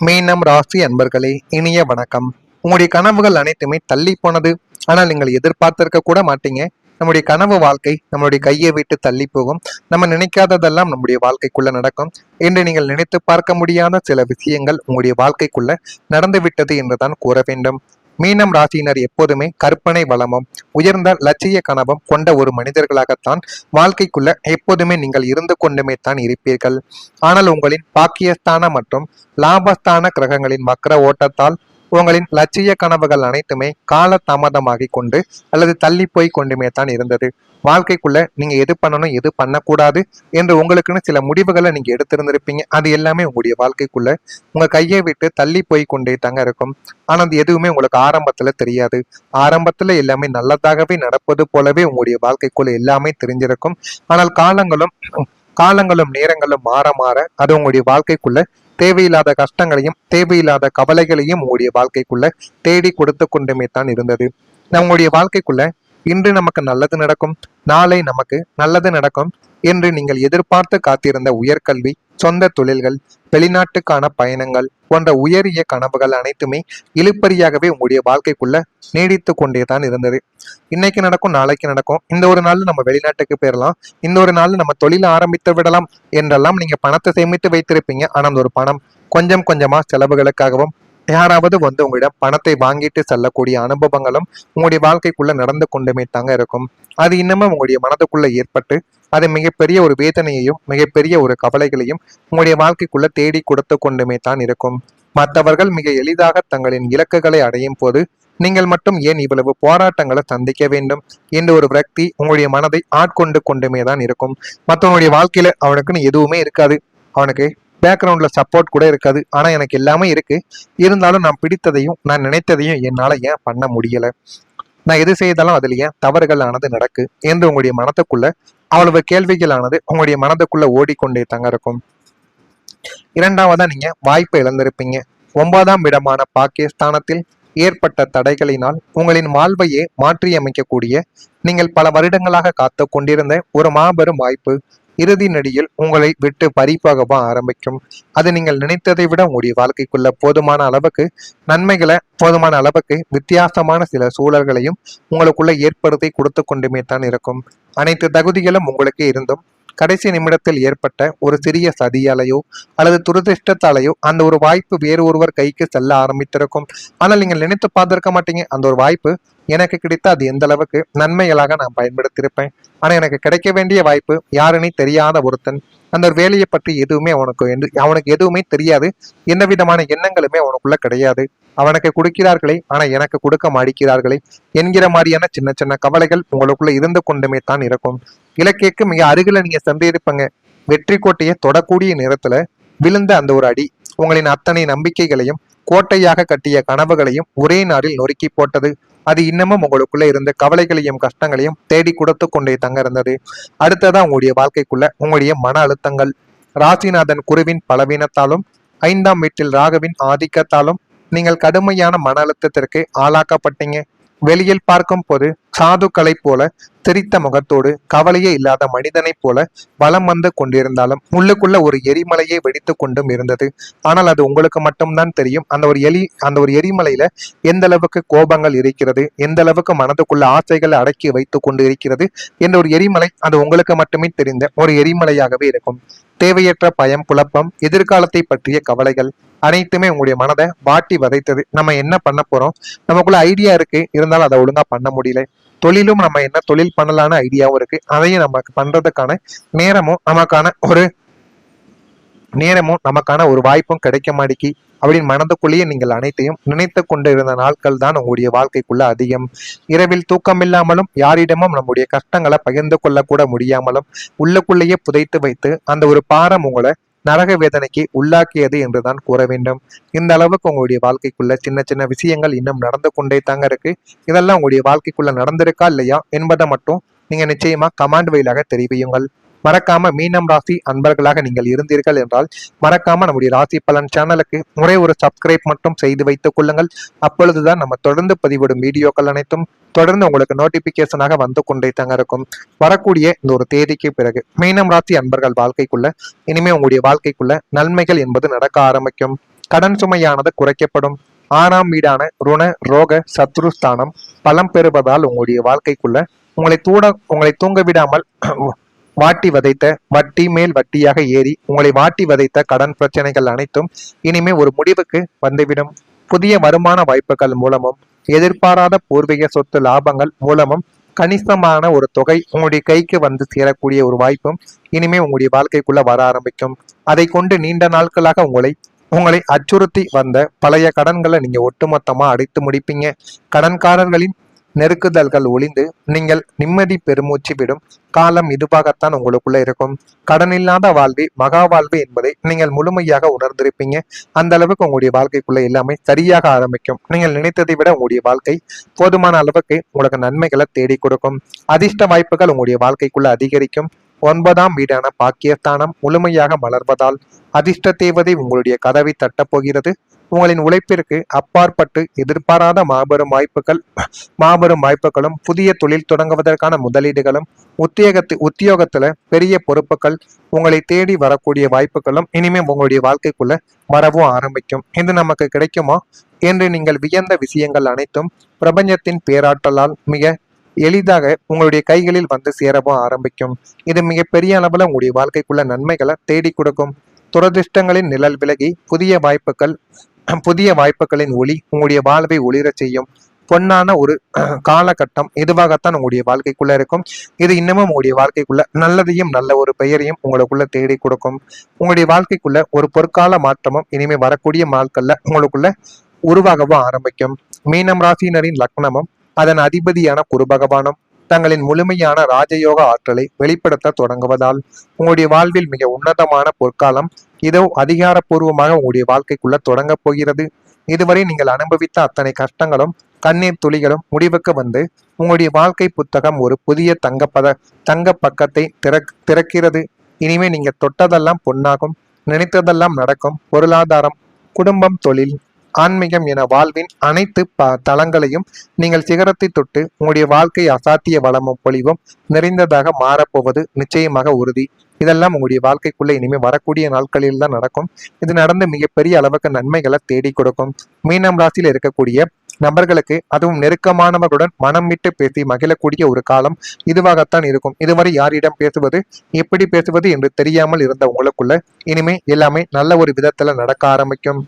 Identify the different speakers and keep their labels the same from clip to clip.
Speaker 1: மீனம் ராசி அன்பர்களே, இனிய வணக்கம். உங்களுடைய கனவுகள் அனைத்துமே தள்ளி போனது. ஆனால் நீங்கள் எதிர்பார்த்திருக்க கூட மாட்டீங்க. நம்முடைய கனவு வாழ்க்கை நம்மளுடைய கையை விட்டு தள்ளி போகும். நம்ம நினைக்காததெல்லாம் நம்முடைய வாழ்க்கைக்குள்ள நடக்கும் என்று நீங்கள் நினைத்து பார்க்க முடியாத சில விஷயங்கள் உங்களுடைய வாழ்க்கைக்குள்ள நடந்து விட்டது என்றுதான் கூற வேண்டும். மீனம் ராசியினர் எப்போதுமே கற்பனை வளமும் உயர்ந்த லட்சிய கனவும் கொண்ட ஒரு மனிதர்களாகத்தான் வாழ்க்கைக்குள்ள எப்போதுமே நீங்கள் இருந்து கொண்டுமே தான் இருப்பீர்கள். ஆனால் உங்களின் பாக்கியஸ்தான மற்றும் லாபஸ்தான கிரகங்களின் வக்ர ஓட்டத்தால் உங்களின் லட்சிய கனவுகள் அனைத்துமே கால தாமதமாகி கொண்டு அல்லது தள்ளி போய் கொண்டுமே தான் இருந்தது. வாழ்க்கைக்குள்ள நீங்க எது பண்ணணும் எது பண்ணக்கூடாது என்று உங்களுக்குன்னு சில முடிவுகளை நீங்க எடுத்திருந்திருப்பீங்க. அது எல்லாமே உங்களுடைய வாழ்க்கைக்குள்ள உங்க கையை விட்டு தள்ளி போய் கொண்டே தாங்க இருக்கும். ஆனா அது எதுவுமே உங்களுக்கு ஆரம்பத்துல தெரியாது. ஆரம்பத்துல எல்லாமே நல்லதாகவே நடப்பது போலவே உங்களுடைய வாழ்க்கைக்குள்ள எல்லாமே தெரிஞ்சிருக்கும். ஆனால் காலங்களும் நேரங்களும் மாற மாற அது உங்களுடைய வாழ்க்கைக்குள்ள தேவையில்லாத கஷ்டங்களையும் தேவையில்லாத கவலைகளையும் உங்களுடைய வாழ்க்கைக்குள்ள தேடி கொடுத்து கொண்டுமே தான் இருந்தது. உங்களுடைய வாழ்க்கைக்குள்ள இன்று நமக்கு நல்லது நடக்கும், நாளை நமக்கு நல்லது நடக்கும் என்று நீங்கள் எதிர்பார்த்து காத்திருந்த உயர்கல்வி, சொந்த தொழில்கள், வெளிநாட்டுக்கான பயணங்கள் போன்ற உயரிய கனவுகள் அனைத்துமே இழுப்பறியாகவே உங்களுடைய வாழ்க்கைக்குள்ள நீடித்து கொண்டே தான் இருந்தது. இன்னைக்கு நடக்கும், நாளைக்கு நடக்கும், இந்த ஒரு நாள் நம்ம வெளிநாட்டுக்கு போயிடலாம், இந்த ஒரு நாள் நம்ம தொழிலை ஆரம்பித்து விடலாம் என்றெல்லாம் நீங்க பணத்தை சேமித்து வைத்திருப்பீங்க. ஆனா அந்த ஒரு பணம் கொஞ்சம் கொஞ்சமா செலவுகளுக்காகவும் யாராவது உங்களிடம் பணத்தை வாங்கிட்டு செல்லக்கூடிய அனுபவங்களும் உங்களுடைய வாழ்க்கைக்குள்ள நடந்து கொண்டுமே தாங்க இருக்கும். அது இன்னமும் உங்களுடைய மனதுக்குள்ள ஏற்பட்டு அது மிகப்பெரிய ஒரு வேதனையையும் மிகப்பெரிய ஒரு கவலைகளையும் உங்களுடைய வாழ்க்கைக்குள்ள தேடி கொடுத்து கொண்டுமே தான் இருக்கும். மற்றவர்கள் மிக எளிதாக தங்களின் இலக்குகளை அடையும் போது நீங்கள் மட்டும் ஏன் இவ்வளவு போராட்டங்களை சந்திக்க வேண்டும் என்ற ஒரு விரக்தி உங்களுடைய மனதை ஆட்கொண்டு கொண்டுமே தான் இருக்கும். மற்றவனுடைய வாழ்க்கையில அவனுக்குன்னு எதுவுமே இருக்காது, அவனுக்கு பேக்ரவுண்ட்ல சப்போர்ட் கூட இருக்காது. ஆனா எனக்கு எல்லாமே இருக்கு, இருந்தாலும் நான் பிடித்ததையும் நான் நினைத்ததையும் என்னால ஏன் பண்ண முடியல, நான் எது செய்தாலும் அதுல ஏன் தவறுகள் ஆனது நடக்கு என்று உங்களுடைய மனதுக்குள்ள அவ்வளவு கேள்விகளானது உங்களுடைய மனதுக்குள்ள ஓடிக்கொண்டே தங்க இருக்கும். இரண்டாவதா நீங்க வாய்ப்பை இழந்திருப்பீங்க. 9ஆம் இடமான பாக்கியஸ்தானத்தில் ஏற்பட்ட தடைகளினால் உங்களின் வாழ்வையே மாற்றியமைக்கக்கூடிய நீங்கள் பல வருடங்களாக காத்து கொண்டிருந்த ஒரு மாபெரும் வாய்ப்பு இறுதி நடியில் உங்களை விட்டு பறிப்பாகவா ஆரம்பிக்கும். அது நீங்கள் நினைத்ததை விட உங்களுடைய வாழ்க்கைக்குள்ள போதுமான அளவுக்கு நன்மைகளை, போதுமான அளவுக்கு வித்தியாசமான சில சூழல்களையும் உங்களுக்குள்ள ஏற்படுத்தி கொடுத்து கொண்டுமே தான் இருக்கும். அனைத்து தகுதிகளும் உங்களுக்கு இருந்தும் கடைசி நிமிடத்தில் ஏற்பட்ட ஒரு சிறிய சதியாலையோ அல்லது துரதிருஷ்டத்தாலேயோ அந்த ஒரு வாய்ப்பு வேறு ஒருவர் கைக்கு செல்ல ஆரம்பித்திருக்கும். ஆனால் நீங்கள் நினைத்து பார்த்திருக்க மாட்டீங்க, அந்த ஒரு வாய்ப்பு எனக்கு கிடைத்த அது எந்த அளவுக்கு நன்மைகளாக நான் பயன்படுத்தியிருப்பேன். ஆனா எனக்கு கிடைக்க வேண்டிய வாய்ப்பு யாருன்னே தெரியாத ஒருத்தன், அந்த ஒரு வேலையை பற்றி எதுவுமே அவனுக்கு எதுவுமே தெரியாது, எந்த விதமான எண்ணங்களுமே அவனுக்குள்ள கிடையாது. அவனுக்கு கொடுக்கிறார்களே ஆனா எனக்கு கொடுக்க மாடிக்கிறார்களே என்கிற மாதிரியான சின்ன சின்ன கவலைகள் உங்களுக்குள்ள இருந்து கொண்டுமே தான் இருக்கும். இலக்கிற்கு மிக அருகில நீங்க சென்றிருப்பங்க. வெற்றி கோட்டையை தொடக்கூடிய நேரத்துல விழுந்த அந்த ஒரு அடி உங்களின் அத்தனை நம்பிக்கைகளையும் கோட்டையாக கட்டிய கனவுகளையும் ஒரே நாளில் நொறுக்கி போட்டது. அது இன்னமும் உங்களுக்குள்ள இருந்த கவலைகளையும் கஷ்டங்களையும் தேடி கொடுத்து கொண்டே தங்க இருந்தது. அடுத்ததான் உங்களுடைய வாழ்க்கைக்குள்ள உங்களுடைய மன அழுத்தங்கள், ராசிநாதன் குருவின் பலவீனத்தாலும் 5ஆம் வீட்டில் ராகுவின் ஆதிக்கத்தாலும் நீங்கள் கடுமையான மன அழுத்தத்திற்கு ஆளாக்கப்பட்டீங்க. வெளியில் பார்க்கும் போது சாதுக்களை போல சிரித்த முகத்தோடு கவலையே இல்லாத மனிதனைப் போல வலம் வந்து கொண்டிருந்தாலும் உள்ளுக்குள்ள ஒரு எரிமலையை வெடித்து கொண்டும் இருந்தது. ஆனால் அது உங்களுக்கு மட்டும்தான் தெரியும். அந்த ஒரு எரிமலையில எந்த அளவுக்கு கோபங்கள் இருக்கிறது, எந்த அளவுக்கு மனதுக்குள்ள ஆசைகளை அடக்கி வைத்து கொண்டு இருக்கிறது என்ற ஒரு எரிமலை அது உங்களுக்கு மட்டுமே தெரிந்த ஒரு எரிமலையாகவே இருக்கும். தேவையற்ற பயம், குழப்பம், எதிர்காலத்தை பற்றிய கவலைகள் அனைத்துமே உங்களுடைய மனதை வாட்டி வதைத்தது. நம்ம என்ன பண்ண போறோம், நமக்குள்ள ஐடியா இருக்கு, இருந்தாலும் அதை ஒழுங்கா பண்ண முடியல. தொழிலும் நம்ம என்ன தொழில் பண்ணலான்னு ஐடியாவும் இருக்கு, அதையும் நமக்கு பண்றதுக்கான நமக்கான ஒரு வாய்ப்பும் கிடைக்க மாட்டேங்கி அப்படின்னு மனதுக்குள்ளேயே நீங்கள் அனைத்தையும் நினைத்து கொண்டு இருந்த நாட்கள் தான் உங்களுடைய வாழ்க்கைக்குள்ள அதிகம். இரவில் தூக்கமில்லாமலும் யாரிடமும் நம்முடைய கஷ்டங்களை பகிர்ந்து கொள்ள கூட முடியாமலும் உள்ளுக்குள்ளேயே புதைத்து வைத்து அந்த ஒரு பாரம் உங்களை நரக வேதனைக்கு உள்ளாக்கியது என்றுதான் கூற வேண்டும். இந்த அளவுக்கு உங்களுடைய வாழ்க்கைக்குள்ள சின்ன சின்ன விஷயங்கள் இன்னும் நடந்து கொண்டே தாங்க இருக்கு. இதெல்லாம் உங்களுடைய வாழ்க்கைக்குள்ள நடந்திருக்கா இல்லையா என்பதை மட்டும் நீங்க நிச்சயமா கமாண்ட் வழியாக தெரிவியுங்கள். மறக்காம மீனம் ராசி அன்பர்களாக நீங்கள் இருந்தீர்கள் என்றால் மறக்காம நம்முடைய ராசி பலன் சேனலுக்கு ஒரே ஒரு சப்ஸ்கிரைப் மட்டும் செய்து வைத்துக் கொள்ளுங்கள். அப்பொழுதுதான் நம்ம தொடர்ந்து பதிவிடும் வீடியோக்கள் அனைத்தும் தொடர்ந்து உங்களுக்கு நோட்டிபிகேஷனாக வந்து கொண்டே தாங்க இருக்கும். வரக்கூடிய இந்த ஒரு தேதிக்கு பிறகு மீனம் ராசி அன்பர்கள் வாழ்க்கைக்குள்ள இனிமே உங்களுடைய வாழ்க்கைக்குள்ள நன்மைகள் என்பது நடக்க ஆரம்பிக்கும். கடன் சுமையானது குறைக்கப்படும். 6ஆம் வீடான ருண ரோக சத்ருஸ்தானம் பலம் பெறுவதால் உங்களுடைய வாழ்க்கைக்குள்ள உங்களை தூங்க விடாமல் வாட்டி வதைத்த வட்டி மேல் வட்டியாக ஏறி உங்களை வாட்டி வதைத்த கடன் பிரச்சனைகள் அனைத்தும் இனிமே ஒரு முடிவுக்கு வந்துவிடும். புதிய வருமான வாய்ப்புகள் மூலமும் எதிர்பாராத பூர்வீக சொத்து லாபங்கள் மூலமும் கணிசமான ஒரு தொகை உங்களுடைய கைக்கு வந்து சேரக்கூடிய ஒரு வாய்ப்பும் இனிமே உங்களுடைய வாழ்க்கைக்குள்ள வர ஆரம்பிக்கும். அதை கொண்டு நீண்ட நாட்களாக உங்களை அச்சுறுத்தி வந்த பழைய கடன்களை நீங்க ஒட்டுமொத்தமா அடைத்து முடிப்பீங்க. கடன்காரர்களின் நெருக்குதல்கள் ஒளிந்து நீங்கள் நிம்மதி பெருமூச்சு விடும் காலம் இதுவாகத்தான் உங்களுக்குள்ள இருக்கும். கடன் இல்லாத வாழ்வே மகா வாழ்வு என்பதை நீங்கள் முழுமையாக உணர்ந்திருப்பீங்க. அந்த அளவுக்கு உங்களுடைய வாழ்க்கைக்குள்ள எல்லாமே சரியாக ஆரம்பிக்கும். நீங்கள் நினைத்ததை விட உங்களுடைய வாழ்க்கை போதுமான அளவுக்கு உங்களுக்கு நன்மைகளை தேடி கொடுக்கும். அதிர்ஷ்ட வாய்ப்புகள் உங்களுடைய வாழ்க்கைக்குள்ள அதிகரிக்கும். 9ஆம் வீடான பாக்கியஸ்தானம் முழுமையாக மலர்வதால் அதிர்ஷ்ட தேவதை உங்களுடைய கதவை தட்டப்போகிறது. உங்களின் உழைப்பிற்கு அப்பாற்பட்டு எதிர்பாராத மாபெரும் வாய்ப்புகளும் புதிய தொழில் தொடங்குவதற்கான முதலீடுகளும் உத்தியோகத்துல பெரிய பொறுப்புகள் உங்களை தேடி வரக்கூடிய வாய்ப்புகளும் இனிமே உங்களுடைய வாழ்க்கைக்குள்ள வரவும் ஆரம்பிக்கும். இது நமக்கு கிடைக்குமா என்று நீங்கள் வியந்த விஷயங்கள் அனைத்தும் பிரபஞ்சத்தின் பேராற்றலால் மிக எளிதாக உங்களுடைய கைகளில் வந்து சேரவும் ஆரம்பிக்கும். இது மிகப்பெரிய அளவுல உங்களுடைய வாழ்க்கைக்குள்ள நன்மைகளை தேடி கொடுக்கும். துரதிர்ஷ்டங்களின் நிழல் விலகி புதிய வாய்ப்புகளின் ஒளி உங்களுடைய வாழ்வை ஒளிரச் செய்யும். பொன்னான ஒரு காலகட்டம் இதுவாகத்தான் உங்களுடைய வாழ்க்கைக்குள்ள இருக்கும். இது இன்னமும் உங்களுடைய வாழ்க்கைக்குள்ள நல்லதையும் நல்ல ஒரு பெயரையும் உங்களுக்குள்ள தேடி கொடுக்கும். உங்களுடைய வாழ்க்கைக்குள்ள ஒரு பொற்கால மாற்றமும் இனிமே வரக்கூடிய நாட்கள்ல உங்களுக்குள்ள உருவாகவும் ஆரம்பிக்கும். மீனம் ராசியினரின் லக்னமும் அதன் அதிபதியான குரு பகவானும் தங்களின் முழுமையான ராஜயோக ஆற்றலை வெளிப்படுத்த தொடங்குவதால் உங்களுடைய வாழ்வில் மிக உன்னதமான பொற்காலம் இதோ அதிகாரப்பூர்வமாக உங்களுடைய வாழ்க்கைக்குள்ள தொடங்க போகிறது. இதுவரை நீங்கள் அனுபவித்த அத்தனை கஷ்டங்களும் கண்ணீர் துளிகளும் முடிவுக்கு வந்து உங்களுடைய வாழ்க்கை புத்தகம் ஒரு புதிய தங்க பக்கத்தை திறக்கிறது. இனிமே நீங்க தொட்டதெல்லாம் பொன்னாகும், நினைத்ததெல்லாம் நடக்கும். பொருளாதாரம், குடும்பம், தொழில், ஆன்மீகம் என வாழ்வின் அனைத்து தளங்களையும் நீங்கள் சிகரத்தை தொட்டு உங்களுடைய வாழ்க்கை அசாத்திய வளமும் பொலிவும் நிறைந்ததாக மாறப்போவது நிச்சயமாக உறுதி. இதெல்லாம் உங்களுடைய வாழ்க்கைக்குள்ள இனிமே வரக்கூடிய நாட்களில் தான் நடக்கும். இது நடந்து மிகப்பெரிய அளவுக்கு நன்மைகளை தேடி கொடுக்கும். மீனம் ராசியில் இருக்கக்கூடிய நபர்களுக்கு அதுவும் நெருக்கமானவர்களுடன் மனம் விட்டு பேசி மகிழக்கூடிய ஒரு காலம் இதுவாகத்தான் இருக்கும். இதுவரை யாரிடம் பேசுவது, எப்படி பேசுவது என்று தெரியாமல் இருந்த உங்களுக்குள்ள இனிமே எல்லாமே நல்ல ஒரு விதத்துல நடக்க ஆரம்பிக்கும்.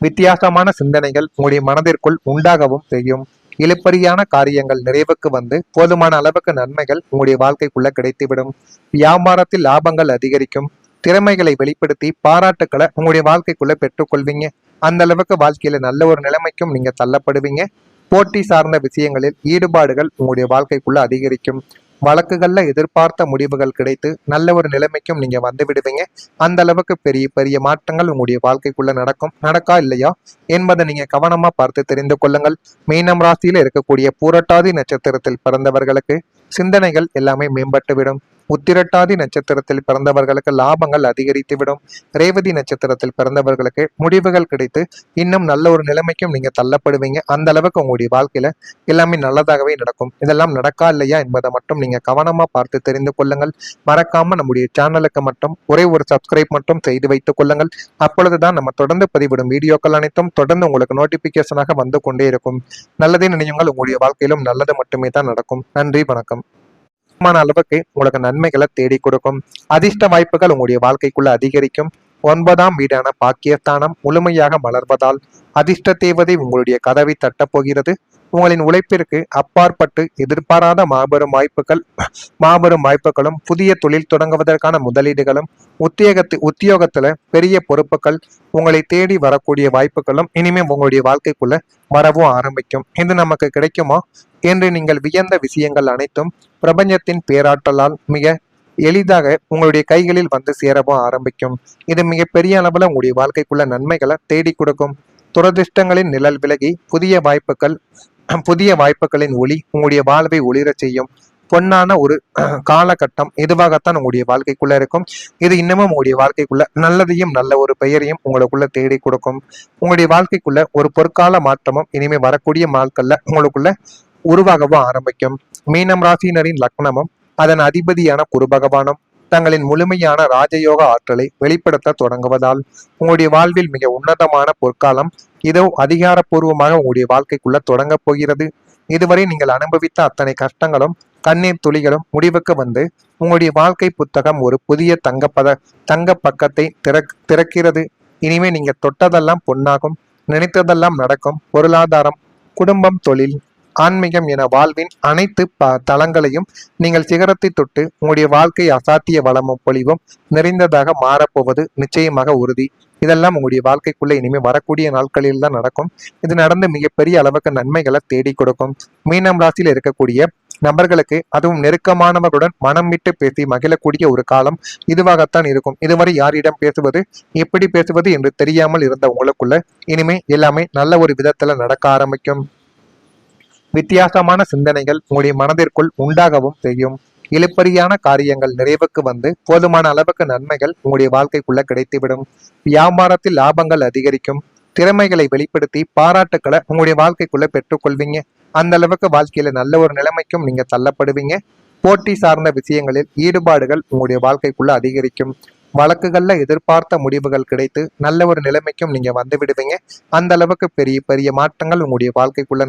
Speaker 1: வித்தியாசமான சிந்தனைகள் உங்களுடைய மனதிற்குள் உண்டாகவும் செய்யும். இழுப்பறியான காரியங்கள் நிறைவுக்கு வந்து போதுமான அளவுக்கு நன்மைகள் உங்களுடைய வாழ்க்கைக்குள்ள கிடைத்துவிடும். வியாபாரத்தில் லாபங்கள் அதிகரிக்கும். திறமைகளை வெளிப்படுத்தி பாராட்டுக்களை உங்களுடைய வாழ்க்கைக்குள்ள பெற்றுக்கொள்வீங்க. அந்த அளவுக்கு வாழ்க்கையில நல்ல ஒரு நிலைமைக்கும் நீங்க தள்ளப்படுவீங்க. போட்டி சார்ந்த விஷயங்களில் ஈடுபாடுகள் உங்களுடைய வாழ்க்கைக்குள்ள அதிகரிக்கும். வழக்குகள்ல எதிர்பார்த்த முடிவுகள் கிடைத்து நல்ல ஒரு நிலைமைக்கும் நீங்க வந்து விடுவீங்க. அந்த அளவுக்கு பெரிய பெரிய மாற்றங்கள் உங்களுடைய வாழ்க்கைக்குள்ள நடக்கா இல்லையா என்பதை நீங்க கவனமா பார்த்து தெரிந்து கொள்ளுங்கள். மீனம் ராசியில இருக்கக்கூடிய பூரட்டாதி நட்சத்திரத்தில் பிறந்தவர்களுக்கு சிந்தனைகள் எல்லாமே மேம்பட்டுவிடும். உத்திரட்டாதி நட்சத்திரத்தில் பிறந்தவர்களுக்கு லாபங்கள் அதிகரித்துவிடும். ரேவதி நட்சத்திரத்தில் பிறந்தவர்களுக்கு முடிவுகள் கிடைத்து இன்னும் நல்ல ஒரு நிலைமைக்கும் நீங்க தள்ளப்படுவீங்க. அந்த அளவுக்கு உங்களுடைய வாழ்க்கையில எல்லாமே நல்லதாகவே நடக்கும். இதெல்லாம் நடக்கா இல்லையா என்பதை மட்டும் நீங்க கவனமா பார்த்து தெரிந்து கொள்ளுங்கள். மறக்காம நம்முடைய சேனலுக்கு மட்டும் ஒரே ஒரு சப்ஸ்கிரைப் மட்டும் செய்து வைத்துக் கொள்ளுங்கள். அப்பொழுதுதான் நம்ம தொடர்ந்து பதிவிடும் வீடியோக்கள் அனைத்தும் தொடர்ந்து உங்களுக்கு நோட்டிபிகேஷனாக வந்து கொண்டே இருக்கும். நல்லதே நினையுங்கள், உங்களுடைய வாழ்க்கையிலும் நல்லது மட்டுமே தான் நடக்கும். நன்றி, வணக்கம். அளவுக்கு உங்களுக்கு நன்மைகளை தேடி கொடுக்கும். அதிர்ஷ்ட வாய்ப்புகள் உங்களுடைய வாழ்க்கைக்குள்ள அதிகரிக்கும். 9ஆம் வீடான பாக்கியஸ்தானம் முழுமையாக மலர்வதால் அதிர்ஷ்ட தேவதை உங்களுடைய கதவை தட்டப்போகிறது. உங்களின் உழைப்பிற்கு அப்பாற்பட்டு எதிர்பாராத மாபெரும் வாய்ப்புகளும் புதிய தொழில் தொடங்குவதற்கான முதலீடுகளும் உத்தியோகத்துல பெரிய பொறுப்புகள் உங்களை தேடி வரக்கூடிய வாய்ப்புகளும் இனிமே உங்களுடைய வாழ்க்கைக்குள்ள வரவும் ஆரம்பிக்கும். இது நமக்கு கிடைக்குமா என்று நீங்கள் வியந்த விஷயங்கள் அனைத்தும் பிரபஞ்சத்தின் பேராற்றலால் மிக எளிதாக உங்களுடைய கைகளில் வந்து சேரவும் ஆரம்பிக்கும். இது மிகப்பெரிய அளவுல உங்களுடைய வாழ்க்கைக்குள்ள நன்மைகளை தேடி கொடுக்கும். துரதிர்ஷ்டங்களின் நிழல் விலகி புதிய வாய்ப்புகளின் ஒளி உங்களுடைய வாழ்வை ஒளிரச் செய்யும். பொன்னான ஒரு காலகட்டம் இதுவாகத்தான் உங்களுடைய வாழ்க்கைக்குள்ள இருக்கும். இது இன்னமும் உங்களுடைய வாழ்க்கைக்குள்ள நல்லதையும் நல்ல ஒரு பெயரையும் உங்களுக்குள்ள தேடி கொடுக்கும். உங்களுடைய வாழ்க்கைக்குள்ள ஒரு பொற்கால மாற்றமும் இனிமே வரக்கூடிய நாட்கள்ல உங்களுக்குள்ள உருவாகவும் ஆரம்பிக்கும். மீனம் ராசியினரின் லக்னமும் அதன் அதிபதியான குரு பகவானும் தங்களின் முழுமையான ராஜயோக ஆற்றலை வெளிப்படுத்த தொடங்குவதால் உங்களுடைய வாழ்வில் மிக உன்னதமான பொற்காலம் இதோ அதிகாரப்பூர்வமாக உங்களுடைய வாழ்க்கைக்குள்ள தொடங்கப் போகிறது. இதுவரை நீங்கள் அனுபவித்த அத்தனை கஷ்டங்களும் கண்ணீர் துளிகளும் முடிவுக்கு வந்து உங்களுடைய வாழ்க்கை புத்தகம் ஒரு புதிய தங்க பக்கத்தை திறக்கிறது. இனிமே நீங்க தொட்டதெல்லாம் பொன்னாகும், நினைத்ததெல்லாம் நடக்கும். பொருளாதாரம், குடும்பம், தொழில், ஆன்மீகம் என வாழ்வின் அனைத்து தளங்களையும் நீங்கள் சிகரத்தை தொட்டு உங்களுடைய வாழ்க்கை அசாத்திய வளமும் பொலிவும் நிறைந்ததாக மாறப்போவது நிச்சயமாக உறுதி. இதெல்லாம் உங்களுடைய வாழ்க்கைக்குள்ள இனிமே வரக்கூடிய நாட்களில் தான் நடக்கும். இது நடந்து மிகப்பெரிய அளவுக்கு நன்மைகளை தேடி கொடுக்கும். மீனம் ராசியில் இருக்கக்கூடிய நபர்களுக்கு, அதுவும் நெருக்கமானவர்களுடன் மனம் விட்டு பேசி மகிழக்கூடிய ஒரு காலம் இதுவாகத்தான் இருக்கும். இதுவரை யாரிடம் பேசுவது, எப்படி பேசுவது என்று தெரியாமல் இருந்த உங்களுக்குள்ள இனிமே எல்லாமே நல்ல ஒரு விதத்துல நடக்க ஆரம்பிக்கும். வித்தியாசமான சிந்தனைகள் உங்களுடைய மனதிற்குள் உண்டாகவும் செய்யும். இழுப்பறியான காரியங்கள் நிறைவுக்கு வந்து போதுமான அளவுக்கு நன்மைகள் உங்களுடைய வாழ்க்கைக்குள்ள கிடைத்துவிடும். வியாபாரத்தில் லாபங்கள் அதிகரிக்கும். திறமைகளை வெளிப்படுத்தி பாராட்டுக்களை உங்களுடைய வாழ்க்கைக்குள்ள பெற்றுக்கொள்வீங்க. அந்த அளவுக்கு வாழ்க்கையில நல்ல ஒரு நிலைமைக்கும் நீங்க தள்ளப்படுவீங்க. போட்டி சார்ந்த விஷயங்களில் ஈடுபாடுகள் உங்களுடைய வாழ்க்கைக்குள்ள அதிகரிக்கும். வழக்குகள்ல எதிர்பார்த்த முடிவுகள் கிடைத்து நல்ல ஒரு நிலைமைக்கும் நீங்க வந்து விடுவீங்க. அந்த அளவுக்கு பெரிய பெரிய மாற்றங்கள் உங்களுடைய வாழ்க்கைக்குள்ள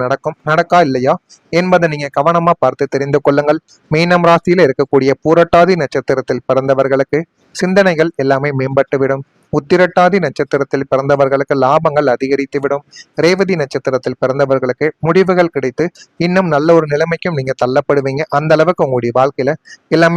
Speaker 1: நடக்கா இல்லையா என்பதை நீங்க கவனமா பார்த்து தெரிந்து கொள்ளுங்கள். மீனம் ராசியில இருக்கக்கூடிய பூரட்டாதி நட்சத்திரத்தில் பிறந்தவர்களுக்கு சிந்தனைகள் எல்லாமே மேம்பட்டுவிடும். உத்திரட்டாதி நட்சத்திரத்தில் பிறந்தவர்களுக்கு லாபங்கள் அதிகரித்துவிடும். ரேவதி நட்சத்திரத்தில் பிறந்தவர்களுக்கு முடிவுகள் கிடைத்து இன்னும் நல்ல ஒரு நிலைமைக்கும் நீங்க தள்ளப்படுவீங்க. அந்த அளவுக்கு உங்களுடைய வாழ்க்கையில எல்லாமே